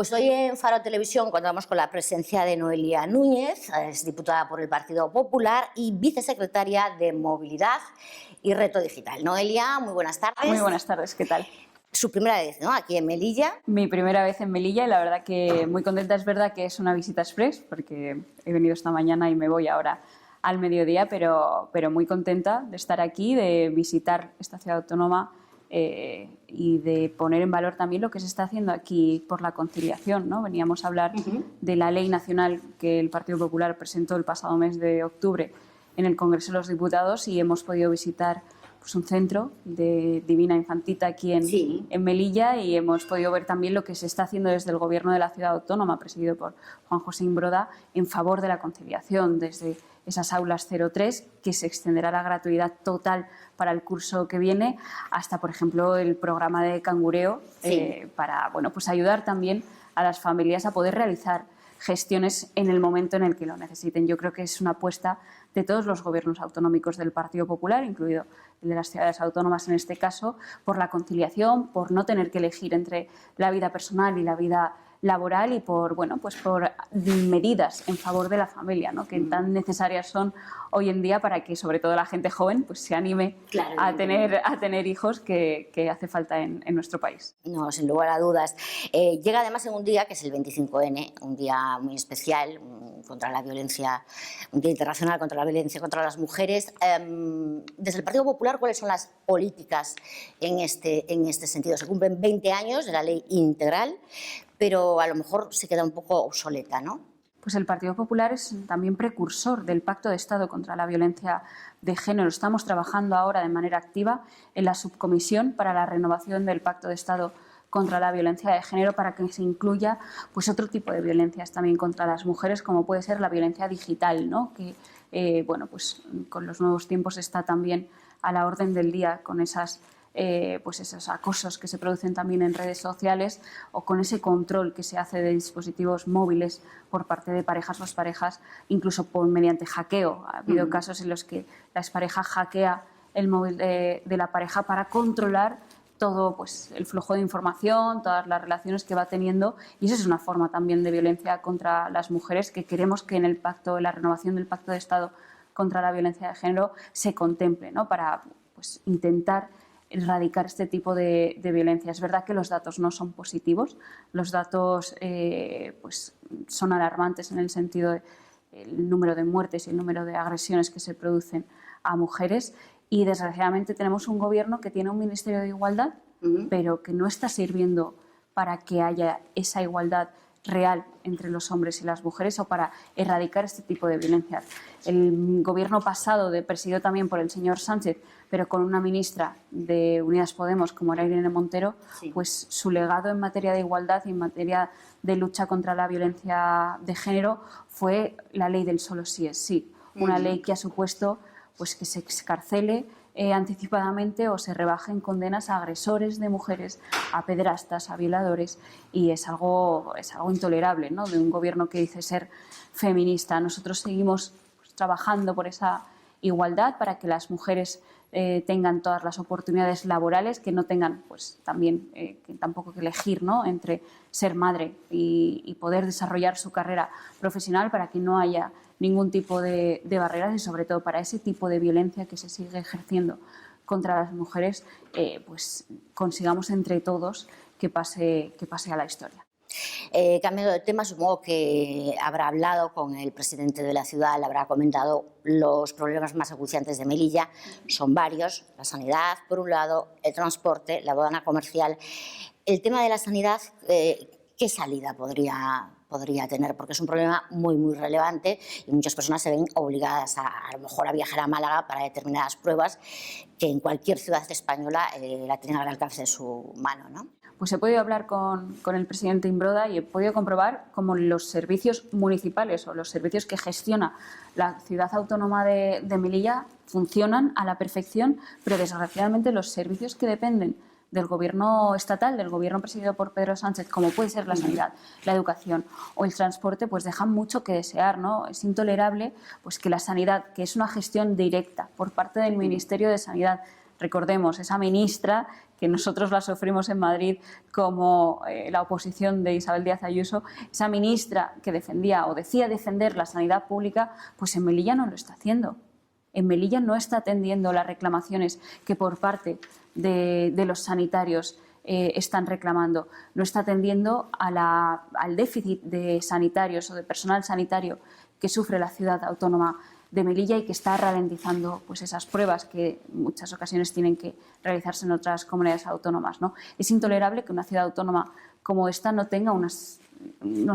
Pues hoy en Faro Televisión contamos con la presencia de Noelia Núñez, es diputada por el Partido Popular y vicesecretaria de Movilidad y Reto Digital. Noelia, muy buenas tardes. Muy buenas tardes, ¿qué tal? Su primera vez, ¿no?, aquí en Melilla. Mi primera vez en Melilla y la verdad que muy contenta. Es verdad que es una visita express porque he venido esta mañana y me voy ahora al mediodía, pero muy contenta de estar aquí, de visitar esta ciudad autónoma y de poner en valor también lo que se está haciendo aquí por la conciliación, ¿no? Veníamos a hablar de la ley nacional que el Partido Popular presentó el pasado mes de octubre en el Congreso de los Diputados y hemos podido visitar pues un centro de Divina Infantita aquí en Melilla y hemos podido ver también lo que se está haciendo desde el Gobierno de la Ciudad Autónoma, presidido por Juan José Imbroda, en favor de la conciliación, desde esas aulas 03, que se extenderá la gratuidad total para el curso que viene, hasta, por ejemplo, el programa de cangureo, para pues ayudar también a las familias a poder realizar gestiones en el momento en el que lo necesiten. Yo creo que es una apuesta de todos los gobiernos autonómicos del Partido Popular, incluido el de las ciudades autónomas en este caso, por la conciliación, por no tener que elegir entre la vida personal y la vida laboral y por medidas en favor de la familia, ¿no?, que tan necesarias son hoy en día para que sobre todo la gente joven pues se anime a tener hijos que hace falta en nuestro país. No, sin lugar a dudas. Llega además en un día que es el 25N, un día muy especial contra la violencia, un día internacional contra la violencia contra las mujeres. Desde el Partido Popular, ¿cuáles son las políticas en este sentido? Se cumplen 20 años de la ley integral, pero a lo mejor se queda un poco obsoleta, ¿no? Pues el Partido Popular es también precursor del Pacto de Estado contra la Violencia de Género. Estamos trabajando ahora de manera activa en la subcomisión para la renovación del Pacto de Estado contra la Violencia de Género para que se incluya pues otro tipo de violencias también contra las mujeres, como puede ser la violencia digital, ¿no?, que pues con los nuevos tiempos está también a la orden del día con esos acosos que se producen también en redes sociales o con ese control que se hace de dispositivos móviles por parte de parejas o exparejas, incluso mediante hackeo. Ha habido casos en los que la expareja hackea el móvil de la pareja para controlar todo pues, el flujo de información, todas las relaciones que va teniendo, y eso es una forma también de violencia contra las mujeres que queremos que en la renovación del Pacto de Estado contra la Violencia de Género se contemple, ¿no?, para pues, intentar erradicar este tipo de violencia. Es verdad que los datos no son positivos, los datos pues son alarmantes en el sentido del número de muertes y el número de agresiones que se producen a mujeres y desgraciadamente tenemos un gobierno que tiene un Ministerio de Igualdad pero que no está sirviendo para que haya esa igualdad real entre los hombres y las mujeres o para erradicar este tipo de violencias. El gobierno pasado, presidido también por el señor Sánchez, pero con una ministra de Unidas Podemos como era Irene Montero, pues su legado en materia de igualdad y en materia de lucha contra la violencia de género fue la ley del solo sí es sí, una ley que ha supuesto pues que se excarcele anticipadamente o se rebajen condenas a agresores de mujeres, a pederastas, a violadores, y es algo intolerable, ¿no?, de un gobierno que dice ser feminista. Nosotros seguimos pues, trabajando por esa igualdad para que las mujeres tengan todas las oportunidades laborales, que no tengan pues también que tampoco que elegir, ¿no?, entre ser madre y poder desarrollar su carrera profesional, para que no haya ningún tipo de barreras y sobre todo para ese tipo de violencia que se sigue ejerciendo contra las mujeres, pues consigamos entre todos que pase a la historia. Cambiando de tema, supongo que habrá hablado con el presidente de la ciudad, le habrá comentado los problemas más acuciantes de Melilla. Son varios: la sanidad, por un lado, el transporte, la aduana comercial. El tema de la sanidad, ¿qué salida podría tener? Porque es un problema muy, muy relevante y muchas personas se ven obligadas a lo mejor a viajar a Málaga para determinadas pruebas que en cualquier ciudad española la tienen al alcance de su mano, ¿no? Pues he podido hablar con el presidente Imbroda y he podido comprobar cómo los servicios municipales o los servicios que gestiona la ciudad autónoma de Melilla funcionan a la perfección, pero desgraciadamente los servicios que dependen del gobierno estatal, del gobierno presidido por Pedro Sánchez, como puede ser la sanidad, la educación o el transporte, pues dejan mucho que desear, ¿no? Es intolerable pues que la sanidad, que es una gestión directa por parte del Ministerio de Sanidad, recordemos, esa ministra que nosotros la sufrimos en Madrid como la oposición de Isabel Díaz Ayuso, esa ministra que defendía o decía defender la sanidad pública, pues en Melilla no lo está haciendo. En Melilla no está atendiendo las reclamaciones que por parte de los sanitarios están reclamando. No está atendiendo al déficit de sanitarios o de personal sanitario que sufre la ciudad autónoma de Melilla y que está ralentizando pues, esas pruebas que en muchas ocasiones tienen que realizarse en otras comunidades autónomas, ¿no? Es intolerable que una ciudad autónoma como esta no tenga unos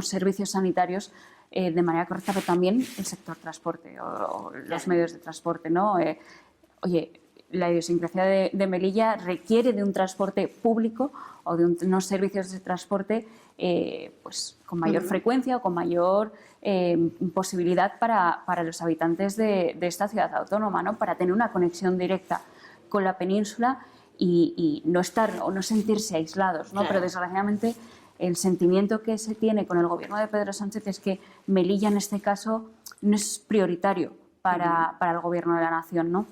servicios sanitarios de manera correcta, pero también el sector transporte o los medios de transporte, ¿no? Oye, la idiosincrasia de Melilla requiere de un transporte público o de unos servicios de transporte pues, con mayor frecuencia o con mayor posibilidad para los habitantes de esta ciudad autónoma, ¿no? Para tener una conexión directa con la península y no estar o no sentirse aislados, ¿no? Claro. Pero desgraciadamente el sentimiento que se tiene con el gobierno de Pedro Sánchez es que Melilla en este caso no es prioritario para el gobierno de la nación, ¿no?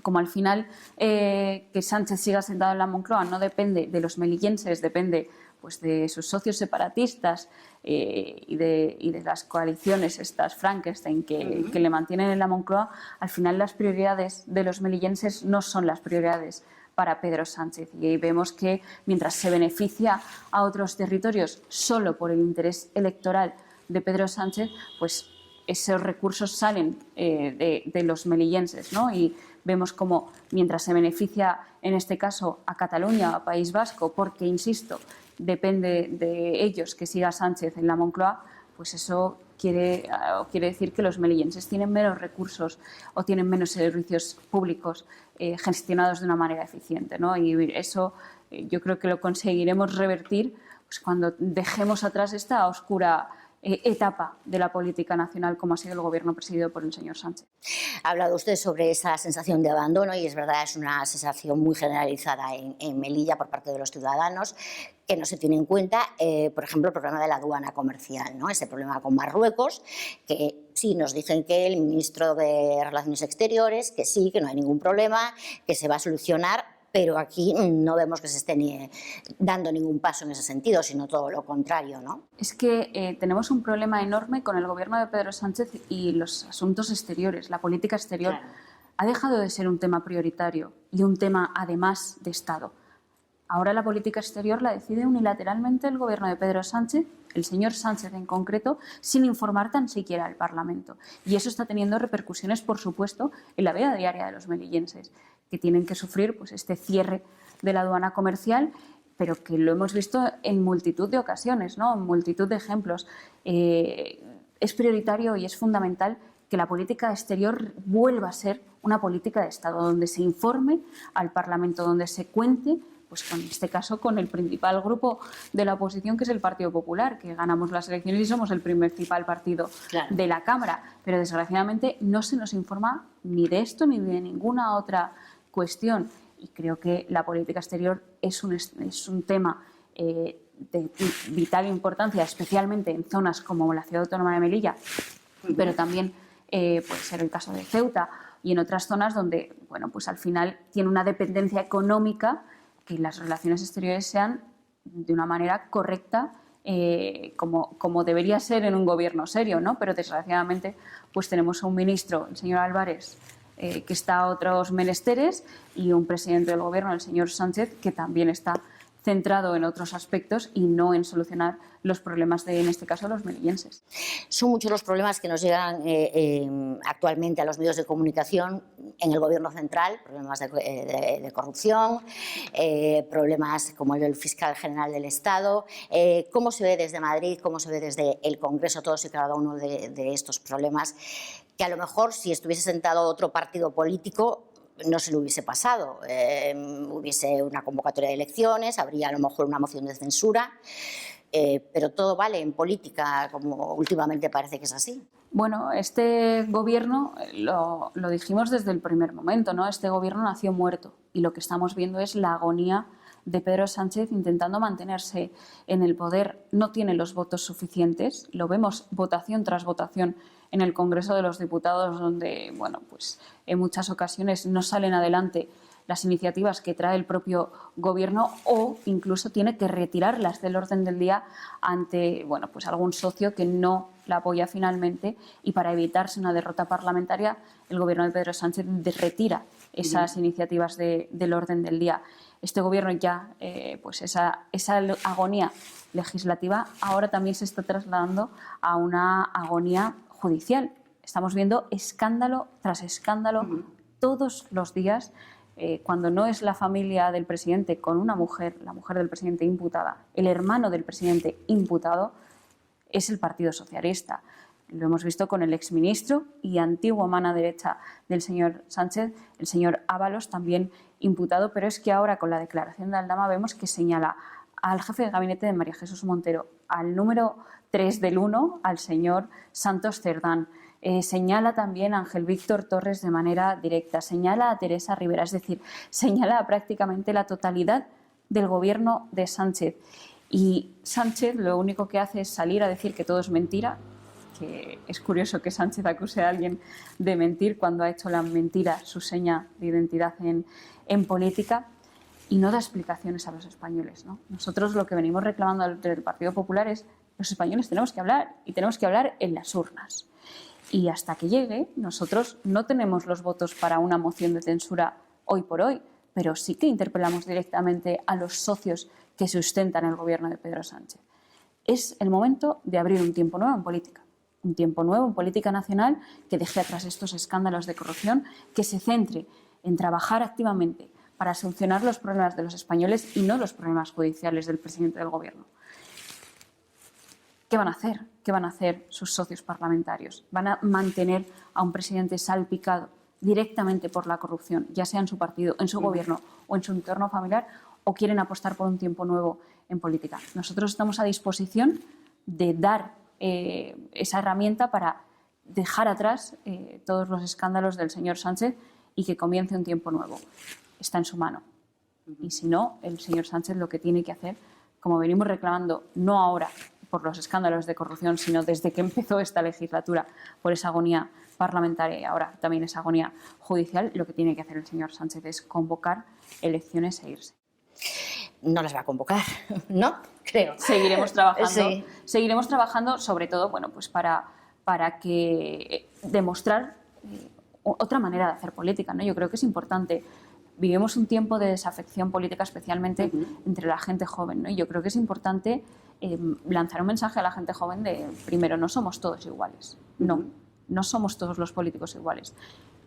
Como al final que Sánchez siga sentado en la Moncloa no depende de los melillenses, depende pues, de sus socios separatistas y de las coaliciones, estas Frankenstein que le mantienen en la Moncloa, al final las prioridades de los melillenses no son las prioridades para Pedro Sánchez. Y ahí vemos que mientras se beneficia a otros territorios solo por el interés electoral de Pedro Sánchez, pues esos recursos salen de los melillenses, ¿no? Y vemos como mientras se beneficia, en este caso, a Cataluña, a País Vasco, porque, insisto, depende de ellos que siga Sánchez en la Moncloa, pues eso quiere decir que los melillenses tienen menos recursos o tienen menos servicios públicos gestionados de una manera eficiente, ¿no? Y eso yo creo que lo conseguiremos revertir pues, cuando dejemos atrás esta oscura etapa de la política nacional como ha sido el gobierno presidido por el señor Sánchez. Ha hablado usted sobre esa sensación de abandono y es verdad, es una sensación muy generalizada en Melilla por parte de los ciudadanos que no se tiene en cuenta, por ejemplo, el problema de la aduana comercial, ¿no? Ese problema con Marruecos, que sí nos dicen que el ministro de Relaciones Exteriores, que sí, que no hay ningún problema, que se va a solucionar, pero aquí no vemos que se esté dando ningún paso en ese sentido, sino todo lo contrario, ¿no? Es que tenemos un problema enorme con el gobierno de Pedro Sánchez y los asuntos exteriores. La política exterior ha dejado de ser un tema prioritario y un tema, además, de Estado. Ahora la política exterior la decide unilateralmente el gobierno de Pedro Sánchez, el señor Sánchez en concreto, sin informar tan siquiera al Parlamento. Y eso está teniendo repercusiones, por supuesto, en la vida diaria de los melillenses, que tienen que sufrir pues, este cierre de la aduana comercial, pero que lo hemos visto en multitud de ocasiones, ¿no? En multitud de ejemplos. Es prioritario y es fundamental que la política exterior vuelva a ser una política de Estado, donde se informe al Parlamento, donde se cuente, pues en este caso, con el principal grupo de la oposición, que es el Partido Popular, que ganamos las elecciones y somos el principal partido de la Cámara. Pero, desgraciadamente, no se nos informa ni de esto ni de ninguna otra cuestión. Y creo que la política exterior es un tema de vital importancia, especialmente en zonas como la Ciudad Autónoma de Melilla, pero también puede ser el caso de Ceuta y en otras zonas donde, bueno, pues al final tiene una dependencia económica que las relaciones exteriores sean de una manera correcta, como debería ser en un gobierno serio, ¿no? Pero desgraciadamente pues tenemos a un ministro, el señor Álvarez, que está a otros menesteres, y un presidente del gobierno, el señor Sánchez, que también está centrado en otros aspectos y no en solucionar los problemas de, en este caso, los melillenses. Son muchos los problemas que nos llegan actualmente a los medios de comunicación en el Gobierno central, problemas de corrupción, problemas como el del fiscal general del Estado. ¿Cómo se ve desde Madrid, cómo se ve desde el Congreso todos y cada uno de estos problemas que a lo mejor si estuviese sentado otro partido político no se le hubiese pasado? Hubiese una convocatoria de elecciones, habría a lo mejor una moción de censura, pero todo vale en política, como últimamente parece que es así. Bueno, este gobierno, lo dijimos desde el primer momento, ¿no? Este gobierno nació muerto y lo que estamos viendo es la agonía de Pedro Sánchez intentando mantenerse en el poder. No tiene los votos suficientes, lo vemos votación tras votación en el Congreso de los Diputados, donde, bueno, pues en muchas ocasiones no salen adelante las iniciativas que trae el propio Gobierno o incluso tiene que retirarlas del orden del día ante pues algún socio que no la apoya finalmente, y para evitarse una derrota parlamentaria el Gobierno de Pedro Sánchez retira esas iniciativas del orden del día. Este Gobierno ya, pues esa agonía legislativa ahora también se está trasladando a una agonía judicial. Estamos viendo escándalo tras escándalo todos los días. Cuando no es la familia del presidente con una mujer, la mujer del presidente imputada, el hermano del presidente imputado, es el Partido Socialista. Lo hemos visto con el exministro y antigua mano derecha del señor Sánchez, el señor Ábalos, también imputado, pero es que ahora con la declaración de Aldama vemos que señala al jefe de gabinete de María Jesús Montero, al número 3 del 1, al señor Santos Cerdán. Señala también a Ángel Víctor Torres de manera directa, señala a Teresa Rivera, es decir, señala a prácticamente la totalidad del Gobierno de Sánchez. Y Sánchez lo único que hace es salir a decir que todo es mentira, que es curioso que Sánchez acuse a alguien de mentir cuando ha hecho la mentira su seña de identidad en política, y no da explicaciones a los españoles, ¿no? Nosotros lo que venimos reclamando del Partido Popular es: los españoles tenemos que hablar, y tenemos que hablar en las urnas. Y hasta que llegue, nosotros no tenemos los votos para una moción de censura hoy por hoy, pero sí que interpelamos directamente a los socios que sustentan el Gobierno de Pedro Sánchez. Es el momento de abrir un tiempo nuevo en política. Un tiempo nuevo en política nacional que deje atrás estos escándalos de corrupción, que se centre en trabajar activamente para solucionar los problemas de los españoles y no los problemas judiciales del presidente del Gobierno. ¿Qué van a hacer? ¿Qué van a hacer sus socios parlamentarios? ¿Van a mantener a un presidente salpicado directamente por la corrupción, ya sea en su partido, en su Gobierno o en su entorno familiar, o quieren apostar por un tiempo nuevo en política? Nosotros estamos a disposición de dar esa herramienta para dejar atrás todos los escándalos del señor Sánchez y que comience un tiempo nuevo. Está en su mano. Y si no, el señor Sánchez lo que tiene que hacer, como venimos reclamando, no ahora por los escándalos de corrupción, sino desde que empezó esta legislatura, por esa agonía parlamentaria y ahora también esa agonía judicial, lo que tiene que hacer el señor Sánchez es convocar elecciones e irse. No las va a convocar, ¿no? Creo. Seguiremos trabajando, sí. Seguiremos trabajando sobre todo pues para que demostrar otra manera de hacer política, ¿no? Yo creo que es importante. Vivimos un tiempo de desafección política, especialmente entre la gente joven, ¿no? Y yo creo que es importante lanzar un mensaje a la gente joven de, primero, no somos todos iguales. No somos todos los políticos iguales.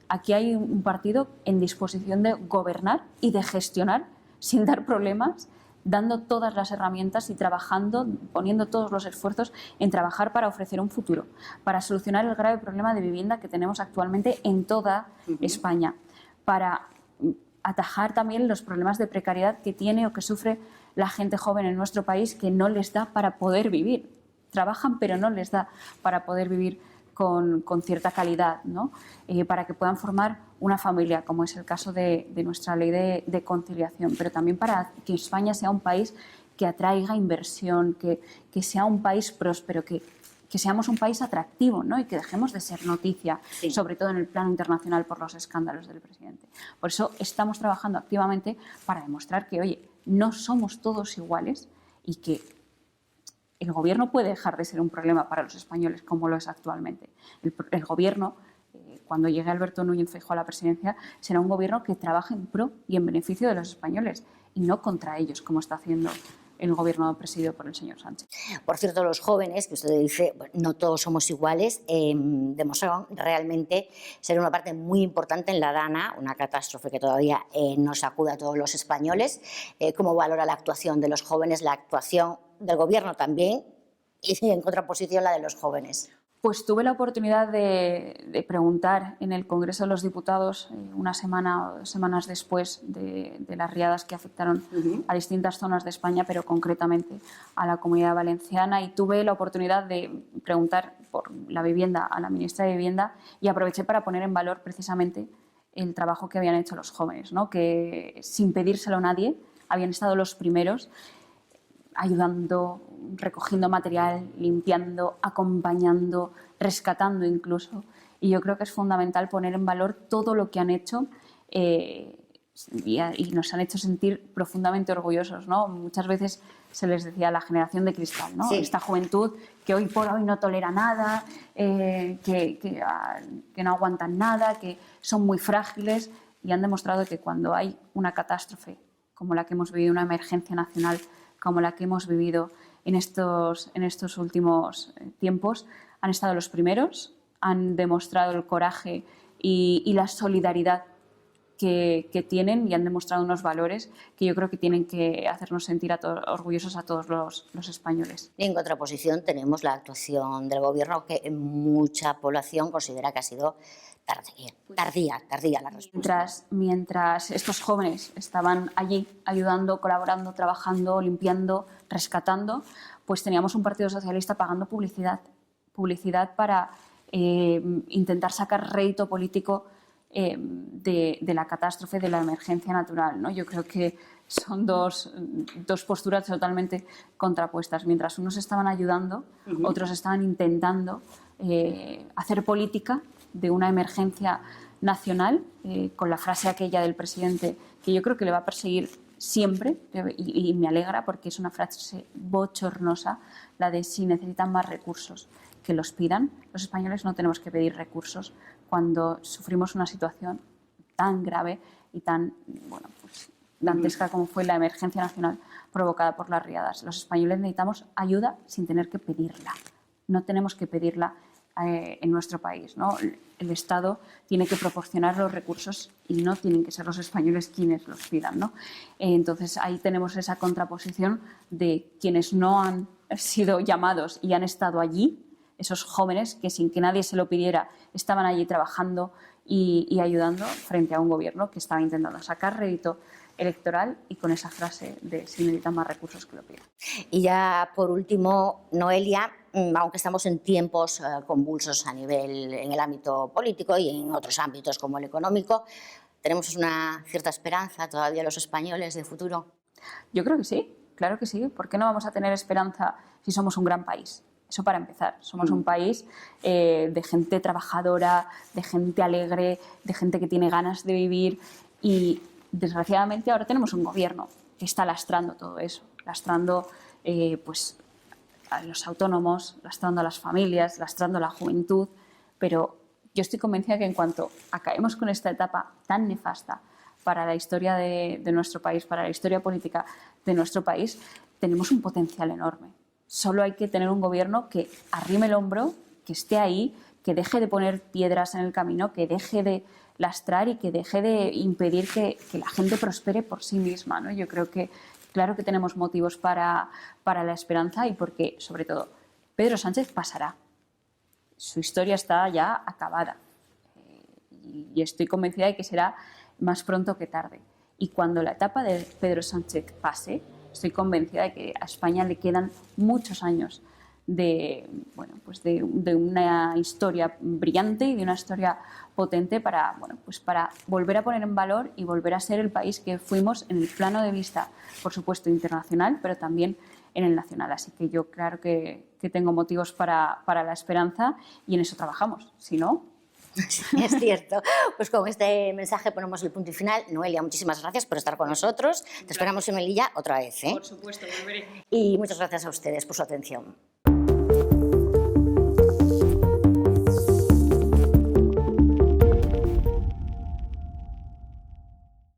Aquí hay un partido en disposición de gobernar y de gestionar sin dar problemas, dando todas las herramientas y trabajando, poniendo todos los esfuerzos en trabajar para ofrecer un futuro, para solucionar el grave problema de vivienda que tenemos actualmente en toda España, para atajar también los problemas de precariedad que tiene o que sufre la gente joven en nuestro país, que no les da para poder vivir. Trabajan, pero no les da para poder vivir con cierta calidad, ¿no? Para que puedan formar una familia, como es el caso de nuestra ley de conciliación, pero también para que España sea un país que atraiga inversión, que sea un país próspero, que seamos un país atractivo, ¿no? Y que dejemos de ser noticia, sobre todo en el plano internacional, por los escándalos del presidente. Por eso estamos trabajando activamente para demostrar que, oye, no somos todos iguales y que el Gobierno puede dejar de ser un problema para los españoles como lo es actualmente. El Gobierno, cuando llegue Alberto Núñez Feijóo a la presidencia, será un Gobierno que trabaje en pro y en beneficio de los españoles y no contra ellos, como está haciendo el Gobierno presidido por el señor Sánchez. Por cierto, los jóvenes, que usted dice, no todos somos iguales, demostraron realmente ser una parte muy importante en la Dana, una catástrofe que todavía nos sacude a todos los españoles. ¿Cómo valora la actuación de los jóvenes, la actuación del Gobierno también, y en contraposición la de los jóvenes? Pues tuve la oportunidad de preguntar en el Congreso de los Diputados una semana o 2 semanas después de las riadas que afectaron a distintas zonas de España, pero concretamente a la Comunidad Valenciana, y tuve la oportunidad de preguntar por la vivienda a la ministra de Vivienda, y aproveché para poner en valor precisamente el trabajo que habían hecho los jóvenes, ¿no? Que sin pedírselo a nadie habían estado los primeros ayudando, recogiendo material, limpiando, acompañando, rescatando incluso. Y yo creo que es fundamental poner en valor todo lo que han hecho y nos han hecho sentir profundamente orgullosos, ¿no? Muchas veces se les decía la generación de cristal, ¿no? Sí. Esta juventud que hoy por hoy no tolera nada, que no aguantan nada, que son muy frágiles, y han demostrado que cuando hay una catástrofe como la que hemos vivido, una emergencia nacional como la que hemos vivido en estos últimos tiempos, han estado los primeros, han demostrado el coraje y la solidaridad que tienen, y han demostrado unos valores que yo creo que tienen que hacernos sentir orgullosos a todos los españoles. Y en contraposición tenemos la actuación del Gobierno, que mucha población considera que ha sido tardía la respuesta. Mientras estos jóvenes estaban allí ayudando, colaborando, trabajando, limpiando, rescatando, pues teníamos un Partido Socialista pagando publicidad para intentar sacar rédito político de la catástrofe, de la emergencia natural, ¿no? Yo creo que son dos posturas totalmente contrapuestas. Mientras unos estaban ayudando, otros estaban intentando hacer política de una emergencia nacional, con la frase aquella del presidente que yo creo que le va a perseguir siempre, y me alegra porque es una frase bochornosa, la de si necesitan más recursos, que los pidan. Los españoles no tenemos que pedir recursos cuando sufrimos una situación tan grave y tan dantesca como fue la emergencia nacional provocada por las riadas. Los españoles necesitamos ayuda sin tener que pedirla. No tenemos que pedirla en nuestro país, ¿no? El Estado tiene que proporcionar los recursos y no tienen que ser los españoles quienes los pidan, ¿no? Entonces ahí tenemos esa contraposición de quienes no han sido llamados y han estado allí, esos jóvenes que sin que nadie se lo pidiera estaban allí trabajando y ayudando, frente a un gobierno que estaba intentando sacar rédito electoral y con esa frase de si necesitan más recursos que lo pidan. Y ya por último, Noelia, aunque estamos en tiempos convulsos en el ámbito político y en otros ámbitos como el económico, ¿tenemos una cierta esperanza todavía los españoles de futuro? Yo creo que sí, claro que sí. ¿Por qué no vamos a tener esperanza si somos un gran país? Eso para empezar. Somos un país de gente trabajadora, de gente alegre, de gente que tiene ganas de vivir, y desgraciadamente ahora tenemos un gobierno que está lastrando todo eso, lastrando pues a los autónomos, lastrando a las familias, lastrando a la juventud, pero yo estoy convencida que en cuanto acabemos con esta etapa tan nefasta para la historia de nuestro país, para la historia política de nuestro país, tenemos un potencial enorme. Solo hay que tener un gobierno que arrime el hombro, que esté ahí, que deje de poner piedras en el camino, que deje de lastrar y que deje de impedir que la gente prospere por sí misma, ¿no? Yo creo que claro que tenemos motivos para la esperanza, y porque, sobre todo, Pedro Sánchez pasará. Su historia está ya acabada y estoy convencida de que será más pronto que tarde. Y cuando la etapa de Pedro Sánchez pase, estoy convencida de que a España le quedan muchos años de una historia brillante y de una historia potente para volver a poner en valor y volver a ser el país que fuimos en el plano de vista, por supuesto, internacional, pero también en el nacional. Así que yo claro que tengo motivos para la esperanza, y en eso trabajamos. Si no... Es cierto. Pues con este mensaje ponemos el punto y final. Noelia, muchísimas gracias por estar con nosotros. Te esperamos en Melilla otra vez, ¿eh? Por supuesto, volveré. Y muchas gracias a ustedes por su atención.